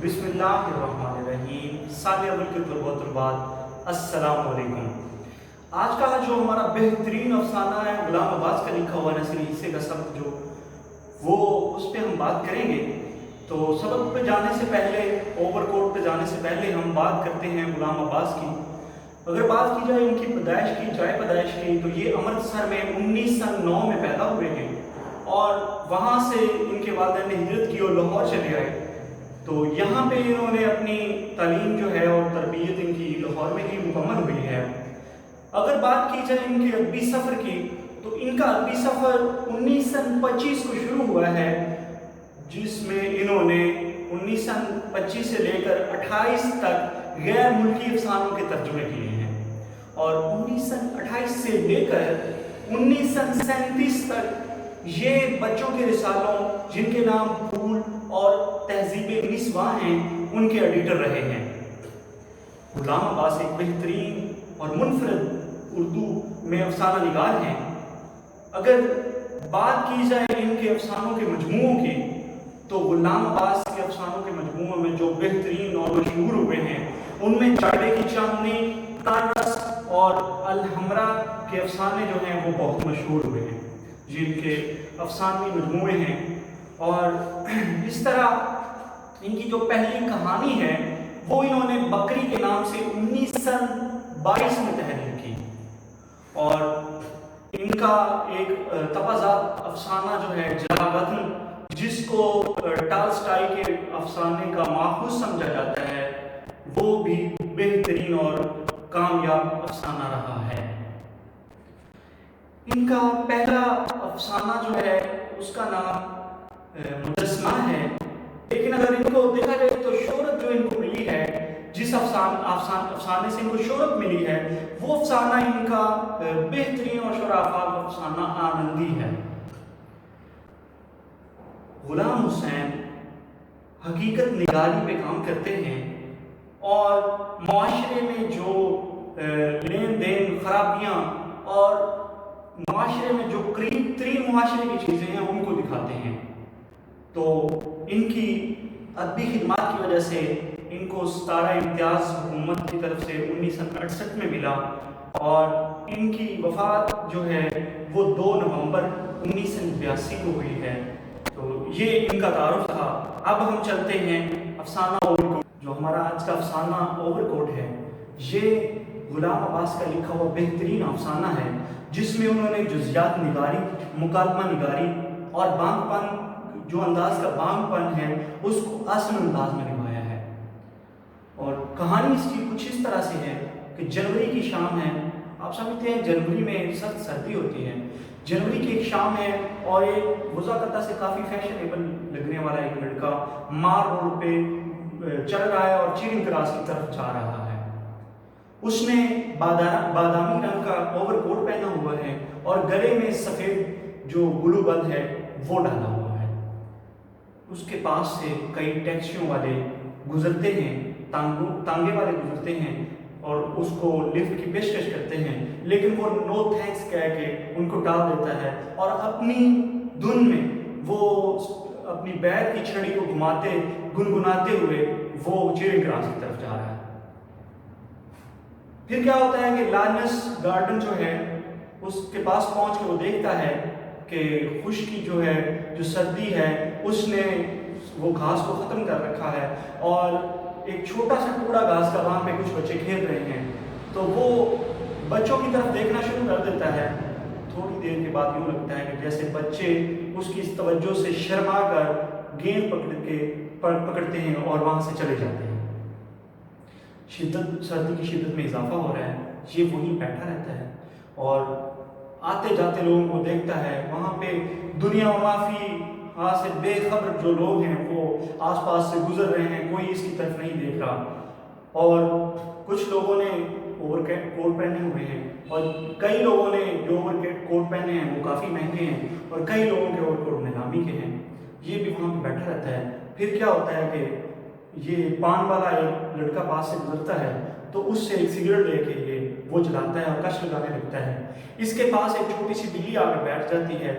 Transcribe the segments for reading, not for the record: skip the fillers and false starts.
بسم اللہ الرحمن الرحیم۔ سال اول کے طلباء و طالبات، السلام علیکم۔ آج کا جو ہمارا بہترین افسانہ ہے غلام عباس کا لکھا ہوا نثری حصے کا سبق جو وہ اس پہ ہم بات کریں گے۔ تو سبق پہ جانے سے پہلے، اوور کوٹ پہ جانے سے پہلے ہم بات کرتے ہیں غلام عباس کی۔ اگر بات کی جائے ان کی پیدائش کی، جائے پیدائش کی، تو یہ امرتسر میں 1909 میں پیدا ہوئے ہیں اور وہاں سے ان کے والدین نے ہجرت کی اور لاہور چلے آئے۔ تو یہاں پہ انہوں نے اپنی تعلیم جو ہے اور تربیت ان کی لاہور میں ہی مکمل ہوئی ہے۔ اگر بات کی جائے ان کے ادبی سفر کی، تو ان کا ادبی سفر 1925 کو شروع ہوا ہے، جس میں انہوں نے 1925 سے لے کر 28 تک غیر ملکی افسانوں کے ترجمے کیے ہیں، اور 1928 سے لے کر 1937 تک یہ بچوں کے رسالوں جن کے نام پھول اور تہذیب نسواں ہیں ان کے ایڈیٹر رہے ہیں۔ غلام عباس ایک بہترین اور منفرد اردو میں افسانہ نگار ہیں۔ اگر بات کی جائے ان کے افسانوں کے مجموعوں کی، تو غلام عباس کے افسانوں کے مجموعوں میں جو بہترین اور مشہور ہوئے ہیں ان میں چاڑے کی چاندنی، تارس اور الحمرا کے افسانے جو ہیں وہ بہت مشہور ہوئے ہیں، جن کے افسانوی مجموعے ہیں۔ اور اس طرح ان کی جو پہلی کہانی ہے وہ انہوں نے بکری کے نام سے 1922 میں تحریر کی، اور ان کا ایک تبازات افسانہ جو ہے جلاوطن، جس کو ٹالسٹائی کے افسانے کا ماخوذ سمجھا جاتا ہے، وہ بھی بہترین اور کامیاب افسانہ رہا ہے۔ ان کا پہلا افسانہ جو ہے اس کا نام مجسمہ ہے، لیکن اگر ان کو دیکھا جائے تو شہرت جو ان کو ملی ہے، جس افسانے سے ان کو شہرت ملی ہے، وہ افسانہ ان کا بہترین اور شرافت افسانہ آنندی ہے۔ غلام حسین حقیقت نگاری پہ کام کرتے ہیں اور معاشرے میں جو لین دین خرابیاں اور معاشرے میں جو قریب ترین معاشرے کی چیزیں ہیں ان کو دکھاتے ہیں۔ تو ان کی ادبی خدمات کی وجہ سے ان کو ستارہ امتیاز حکومت کی طرف سے 1968 میں ملا، اور ان کی وفات جو ہے وہ 2 نومبر 1982 کو ہوئی ہے۔ تو یہ ان کا تعارف تھا۔ اب ہم چلتے ہیں افسانہ اوور کوٹ۔ جو ہمارا آج کا افسانہ اوور کوٹ ہے، یہ غلام عباس کا لکھا ہوا بہترین افسانہ ہے، جس میں انہوں نے جزیات نگاری، مکالمہ نگاری اور بانگ پن، جو انداز کا بانگ پن ہے، اس کو آسن انداز میں نبھایا ہے۔ اور کہانی اس کی کچھ اس طرح سے ہے کہ جنوری کی شام ہے۔ آپ سمجھتے ہیں جنوری میں سخت سردی ہوتی ہے، جنوری کی ایک شام ہے اور ایک وضاقتہ سے کافی فیشنیبل لگنے والا ایک لڑکا مار روڈ پہ چل رہا ہے اور چیرنگ کراس کی طرف جا رہا ہے۔ اس نے بادامی رنگ کا اوور کوٹ پہنا ہوا ہے اور گلے میں سفید جو گلو بند ہے وہ ڈالا ہوا ہے۔ اس کے پاس سے کئی ٹیکسیوں والے گزرتے ہیں، تانگے والے گزرتے ہیں اور اس کو لفٹ کی پیشکش کرتے ہیں، لیکن وہ نو تھینکس کہہ کے ان کو ٹال دیتا ہے اور اپنی دھن میں وہ اپنی بیگ کی چھڑی کو گنگناتے ہوئے وہ چیرنگ کراس کی طرف جا رہا ہے۔ پھر کیا ہوتا ہے کہ لارنس گارڈن جو ہے اس کے پاس پہنچ کے وہ دیکھتا ہے کہ خشکی جو ہے، جو سردی ہے، اس نے وہ گھاس کو ختم کر رکھا ہے اور ایک چھوٹا سا ٹکڑا گھاس کا وہاں پہ کچھ بچے کھیل رہے ہیں۔ تو وہ بچوں کی طرف دیکھنا شروع کر دیتا ہے۔ تھوڑی دیر کے بعد یوں لگتا ہے کہ جیسے بچے اس کی توجہ سے شرما کر گیند پکڑتے ہیں اور وہاں سے چلے جاتے ہیں۔ سردی کی شدت میں اضافہ ہو رہا ہے، یہ وہیں بیٹھا رہتا ہے اور آتے جاتے لوگوں کو دیکھتا ہے۔ وہاں پہ دنیا و مافی ہاں سے بے خبر جو لوگ ہیں وہ آس پاس سے گزر رہے ہیں، کوئی اس کی طرف نہیں دیکھ رہا، اور کچھ لوگوں نے اوور کوٹ پہنے ہوئے ہیں اور کئی لوگوں نے جو اوور کوٹ پہنے ہیں وہ کافی مہنگے ہیں اور کئی لوگوں کے اوور کوٹ نیلامی کے ہیں۔ یہ بھی وہاں پہ بیٹھا رہتا ہے۔ پھر کیا ہوتا ہے کہ یہ پان والا ایک لڑکا پاس سے گزرتا ہے تو اس سے ایک سگریٹ لے کے یہ وہ جلاتا ہے اور کش لگانے لگتا ہے۔ اس کے پاس ایک چھوٹی سی بلی آ کے بیٹھ جاتی ہے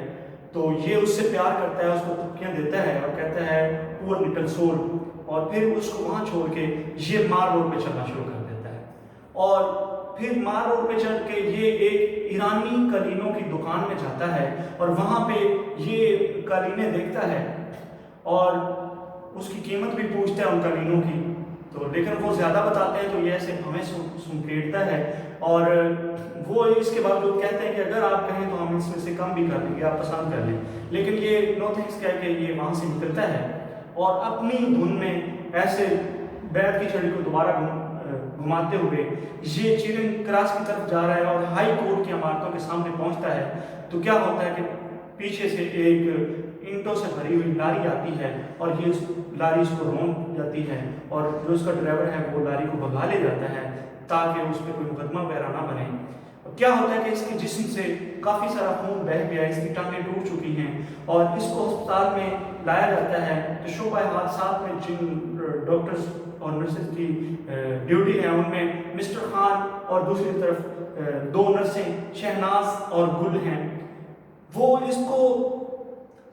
تو یہ اس سے پیار کرتا ہے، اس کو تھپکیاں دیتا ہے اور کہتا ہے پور لٹل سول، اور پھر اس کو وہاں چھوڑ کے یہ مار روڈ پہ چلنا شروع کر دیتا ہے، اور پھر مار روڈ پہ چل کے یہ ایک ایرانی قالینوں کی دکان میں جاتا ہے اور وہاں پہ یہ قالینیں دیکھتا ہے اور اس کی قیمت بھی پوچھتا ہے ان قالینوں کی، تو لیکن وہ زیادہ بتاتے ہیں تو یہ ایسے ہمیں سنکیٹتا ہے، اور وہ اس کے باوجود کہتے ہیں کہ اگر آپ کہیں تو ہم اس میں سے کم بھی کر دیں گے، آپ پسند کر لیں، لیکن یہ نو تھینکس کہہ کے یہ وہاں سے نکلتا ہے اور اپنی دھن میں ایسے بیت کی چھڑی کو دوبارہ گھماتے ہوئے یہ چیرنگ کراس کی طرف جا رہا ہے اور ہائی کورٹ کی عمارتوں کے سامنے پہنچتا ہے، تو کیا ہوتا ہے کہ پیچھے سے ایک اینٹوں سے بھری ہوئی لاری آتی ہے اور یہ اس لاری اس کو رون جاتی ہے، اور جو اس کا ڈرائیور ہے وہ لاری کو بھگا لے جاتا ہے تاکہ اس پہ کوئی مقدمہ وغیرہ نہ بنے۔ کیا ہوتا ہے کہ اس کے جسم سے کافی سارا خون بہہ گیا ہے، اس کی ٹانگیں ٹوٹ چکی ہیں اور اس کو ہسپتال میں لایا جاتا ہے، تو شعبہ حادثات میں جن ڈاکٹرز اور نرسز کی ڈیوٹی ہے ان میں مسٹر خان اور دوسری طرف دو نرسیں شہناز اور گل ہیں، وہ اس کو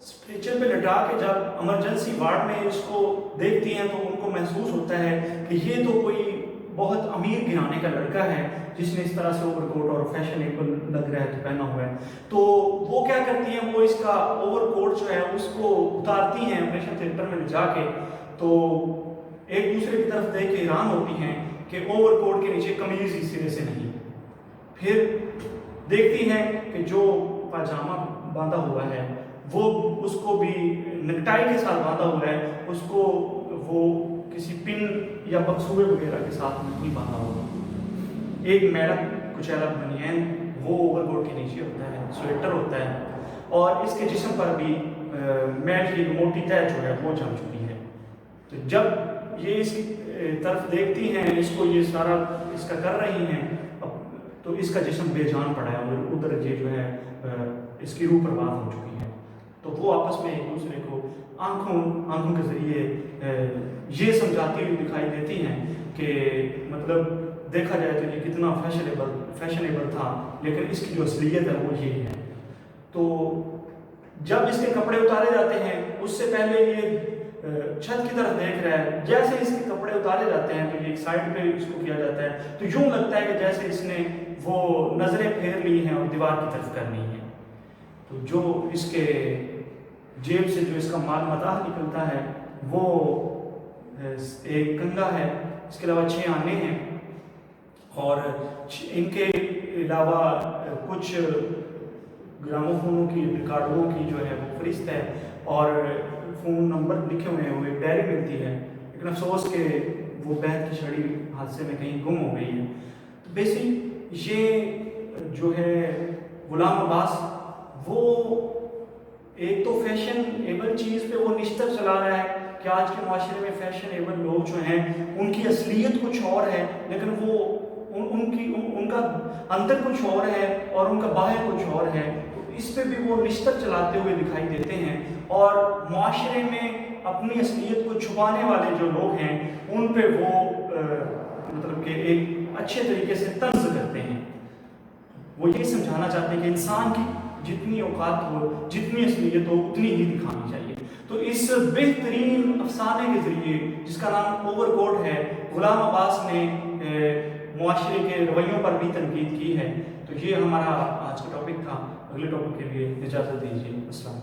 اسٹریچر پہ لٹا کے جب ایمرجنسی وارڈ میں اس کو دیکھتی ہیں تو ان کو محسوس ہوتا ہے کہ یہ تو کوئی بہت امیر گھرانے کا لڑکا ہے جس نے اس طرح سے اوور کوٹ اور فیشنیبل لگ رہا ہے تو پہنا ہوا ہے، تو وہ کیا کرتی ہیں، وہ اس کا اوور کوٹ جو ہے اس کو اتارتی ہیں آپریشن تھیٹر میں لے جا کے، تو ایک دوسرے کی طرف دیکھ کے حیران ہوتی ہیں کہ اوور کوٹ کے نیچے قمیض ہی سرے سے نہیں، پھر دیکھتی ہیں کہ جو پاجامہ باندھا ہوا ہے وہ اس کو بھی نکٹائی کے ساتھ باندھا ہوا ہے، اس کو وہ کسی پن یا بکسوے وغیرہ کے ساتھ نہیں باندھا ہوا، ایک میلا کچیلا بنیان وہ اوور کوٹ کے نیچے ہوتا ہے، سویٹر ہوتا ہے، اور اس کے جسم پر بھی میل کی موٹی تہ جو ہے وہ جم چکی ہے، تو جب یہ اس کی طرف دیکھتی ہیں، اس کو یہ سارا اس کا کر رہی ہیں، تو اس کا جسم بے جان پڑا ہے اور ادھر یہ جو ہے اس کی روح پرواز ہو چکی ہے، تو وہ آپس میں ایک دوسرے کو آنکھوں کے ذریعے یہ سمجھاتی ہوئی دکھائی دیتی ہیں کہ مطلب دیکھا جائے تو یہ کتنا فیشنیبل تھا، لیکن اس کی جو اصلیت ہے وہ یہ ہے۔ تو جب اس کے کپڑے اتارے جاتے ہیں اس سے پہلے یہ چھت کی طرف دیکھ رہا ہے، جیسے اس کے کپڑے اتارے جاتے ہیں تو یہ ایک سائڈ پہ اس کو کیا جاتا ہے، تو یوں لگتا ہے کہ جیسے اس نے وہ نظریں پھیر لی ہیں اور دیوار کی طرف کرنی ہے، تو جو اس کے جیب سے جو اس کا مال متاع نکلتا ہے وہ ایک کنگا ہے، اس کے علاوہ 6 آنے ہیں، اور ان کے علاوہ کچھ گراموفونوں کی ریکارڈوں کی جو ہے وہ فہرست ہے اور فون نمبر لکھے ہوئے ہیں، وہ ایک ڈائری ملتی ہے، لیکن افسوس کہ وہ بیت کی چھڑی حادثے میں کہیں گم ہو گئی ہے۔ تو بیسک یہ جو ہے غلام عباس وہ ایک تو فیشن ایبل چیز پہ وہ نشتر چلا رہا ہے کہ آج کے معاشرے میں فیشن ایبل لوگ جو ہیں ان کی اصلیت کچھ اور ہے، لیکن وہ ان کا اندر کچھ اور ہے اور ان کا باہر کچھ اور ہے، تو اس پہ بھی وہ نشتر چلاتے ہوئے دکھائی دیتے ہیں، اور معاشرے میں اپنی اصلیت کو چھپانے والے جو لوگ ہیں ان پہ وہ مطلب کہ ایک اچھے طریقے سے طنز کرتے ہیں۔ وہ یہ سمجھانا چاہتے ہیں کہ انسان کی جتنی اوقات ہو، جتنی اصلیت ہو، اتنی ہی دکھانی چاہیے۔ تو اس بہترین افسانے کے ذریعے جس کا نام اوور کوٹ ہے، غلام عباس نے معاشرے کے رویوں پر بھی تنقید کی ہے۔ تو یہ ہمارا آج کا ٹاپک تھا، اگلے ٹاپک کے لیے اجازت دیجیے، السلام۔